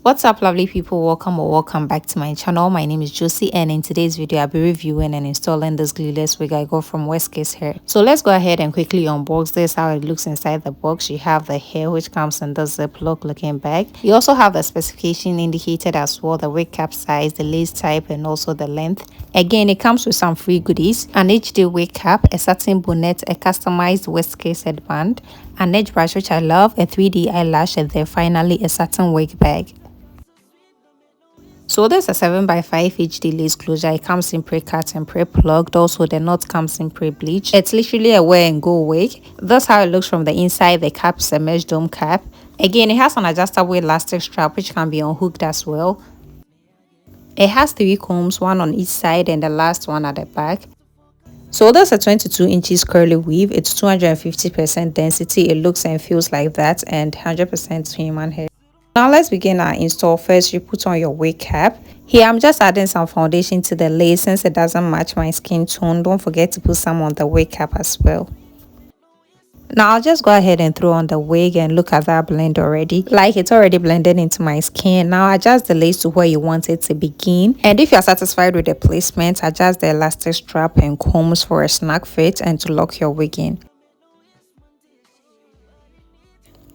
What's up, lovely people? Welcome back to my channel. My name is Josie, and in today's video I'll be reviewing and installing this glueless wig I got from Westkiss hair. So let's go ahead and quickly unbox this. How it looks inside the box. You have the hair, which comes in the ziploc looking bag. You also have the specification indicated as well, the wig cap size, the lace type, and also the length. Again, it comes with some free goodies: an HD wig cap, a satin bonnet, a customized Westkiss headband, an edge brush, which I love, a 3D eyelash, and then finally a satin wig bag. So there's a 7x5 HD lace closure. It comes in pre-cut and pre-plugged. Also, the knot comes in pre-bleached. It's literally a wear and go wig. That's how it looks from the inside. The cap is a mesh dome cap. Again, it has an adjustable elastic strap which can be unhooked as well. It has 3 combs, one on each side and the last one at the back. So that's a 22 inches curly weave. It's 250% density. It looks and feels like that, and 100% human hair. Now let's begin our install. First, you put on your wig cap. Here I'm just adding some foundation to the lace since it doesn't match my skin tone. Don't forget to put some on the wig cap as well. Now I'll just go ahead and throw on the wig, and look at that blend already. Like, it's already blended into my skin. Now adjust the lace to where you want it to begin, and if you're satisfied with the placement, adjust the elastic strap and combs for a snug fit and to lock your wig in.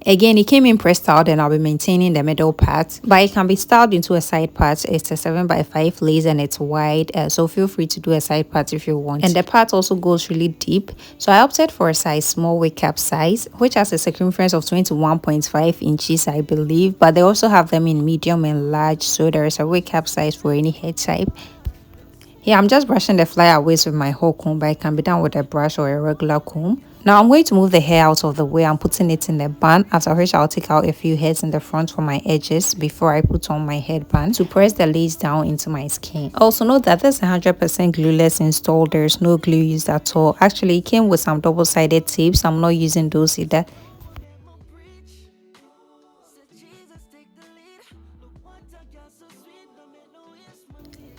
Again, it came in pre-styled, and I'll be maintaining the middle part, but it can be styled into a side part. It's a 7x5 lace and it's wide, so feel free to do a side part if you want. And the part also goes really deep, so I opted for a size small wig cap size, which has a circumference of 21.5 inches, I believe, but they also have them in medium and large, so there is a wig cap size for any hair type. Here I'm just brushing the flyaways with my whole comb, but it can be done with a brush or a regular comb. Now I'm going to move the hair out of the way. I'm putting it in the bun, after which I'll take out a few hairs in the front for my edges before I put on my headband to press the lace down into my skin. Also note that this is 100% glueless install. There's no glue used at all. Actually, it came with some double-sided tapes. I'm not using those either.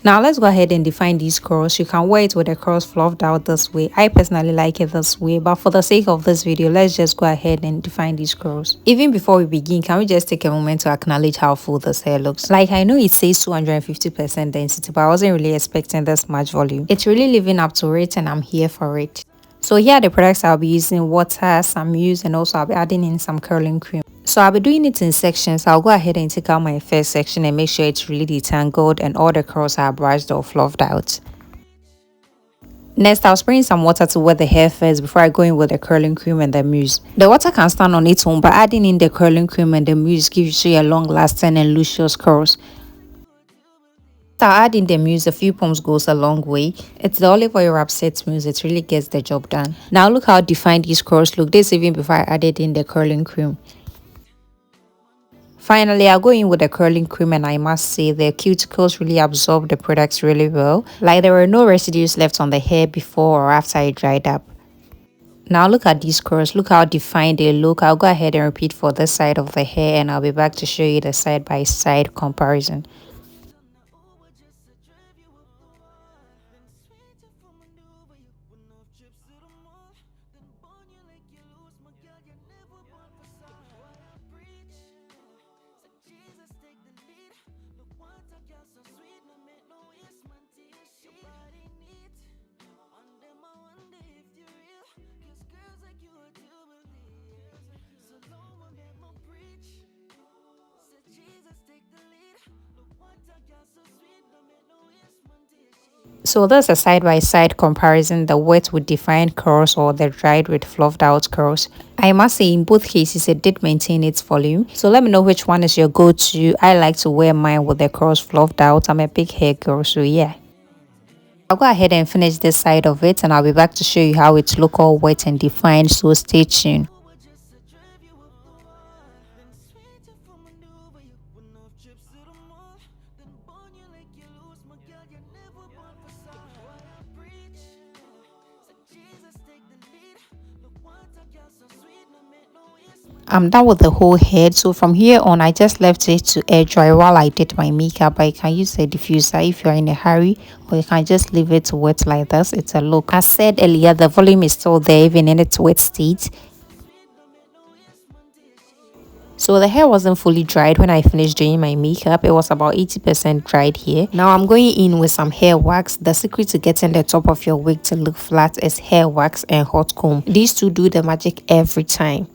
Now let's go ahead and define these curls. You can wear it with the curls fluffed out this way. I personally like it this way, but for the sake of this video, let's just go ahead and define these curls. Even before we begin, can we just take a moment to acknowledge how full this hair looks? Like, I know it says 250% density, but I wasn't really expecting this much volume. It's really living up to it, and I'm here for it. So here are the products I'll be using: water, some mousse, and also I'll be adding in some curling cream. So I'll be doing it in sections. I'll go ahead and take out my first section and make sure it's really detangled and all the curls are brushed or fluffed out. Next, I'll spray in some water to wet the hair first before I go in with the curling cream and the mousse. The water can stand on its own, but adding in the curling cream and the mousse gives you a long-lasting and luscious curls. I'll add in the mousse. A few pumps goes a long way. It's the olive oil upset mousse. It really gets the job done. Now look how defined these curls look. This even before I added in the curling cream. Finally, I'll go in with the curling cream, and I must say the cuticles really absorb the products really well. Like, there were no residues left on the hair before or after it dried up. Now look at these curls. Look how defined they look. I'll go ahead and repeat for this side of the hair, and I'll be back to show you the side-by-side comparison. So that's a side-by-side comparison, the wet with defined curls or the dried with fluffed out curls. I must say in both cases it did maintain its volume. So let me know which one is your go-to. I like to wear mine with the curls fluffed out. I'm a big hair girl, so yeah. I'll go ahead and finish this side of it, and I'll be back to show you how it looks all wet and defined, so stay tuned. I'm done with the whole head, so from here on I just left it to air dry while I did my makeup. I can use a diffuser if you're in a hurry, or you can just leave it to wet like this. It's a look. As said earlier, the volume is still there even in its wet state. So the hair wasn't fully dried when I finished doing my makeup. It was about 80% dried here. Now I'm going in with some hair wax. The secret to getting the top of your wig to look flat is hair wax and hot comb. These two do the magic every time.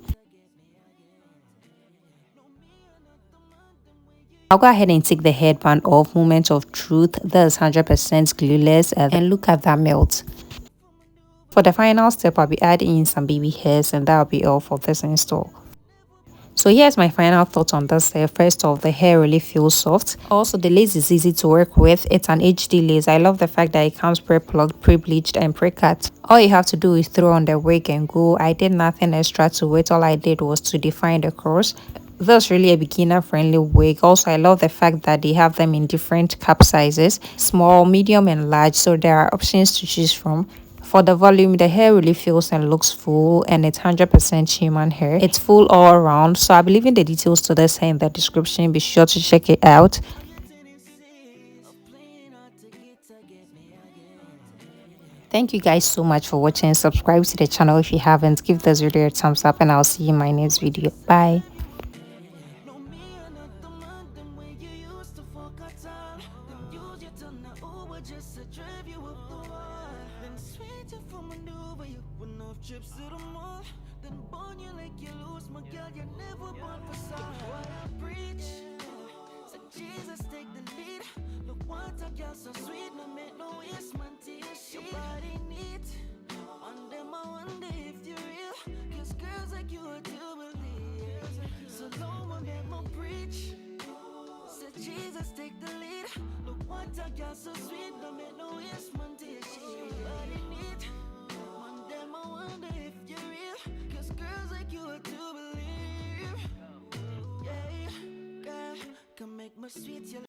I'll go ahead and take the headband off. Moment of truth. This is 100% glueless, and look at that melt. For the final step, I'll be adding in some baby hairs, and that'll be all for this install. So here's my final thoughts on this hair. First off, the hair really feels soft. Also, the lace is easy to work with. It's an HD lace. I love the fact that it comes pre-plucked, pre-bleached and pre-cut. All you have to do is throw on the wig and go. I did nothing extra to it. All I did was to define the curls. That's really a beginner friendly wig. Also, I love the fact that they have them in different cap sizes, small, medium and large, so there are options to choose from. For the volume, the hair really feels and looks full, and it's 100% human hair. It's full all around, so I'll be leaving the details to this hair in the description. Be sure to check it out. Thank you guys so much for watching. Subscribe to the channel if you haven't. Give this video a thumbs up, and I'll see you in my next video. Bye. Trips to the mall, then burn you like you lose, my girl, you're never born for sorrow. Preach, said Jesus take the lead. Look what a girl so sweet, no make no waste man to your shit. Your body neat, one them I wonder if you're real, cause girls like you are to believe. So long my make my preach, said Jesus take the lead. Look what a girl so sweet, no make no waste man to your shit. Your body neat, one them I wonder if you're real, cause girls like you are to believe. Yeah, girl, can make my sweet your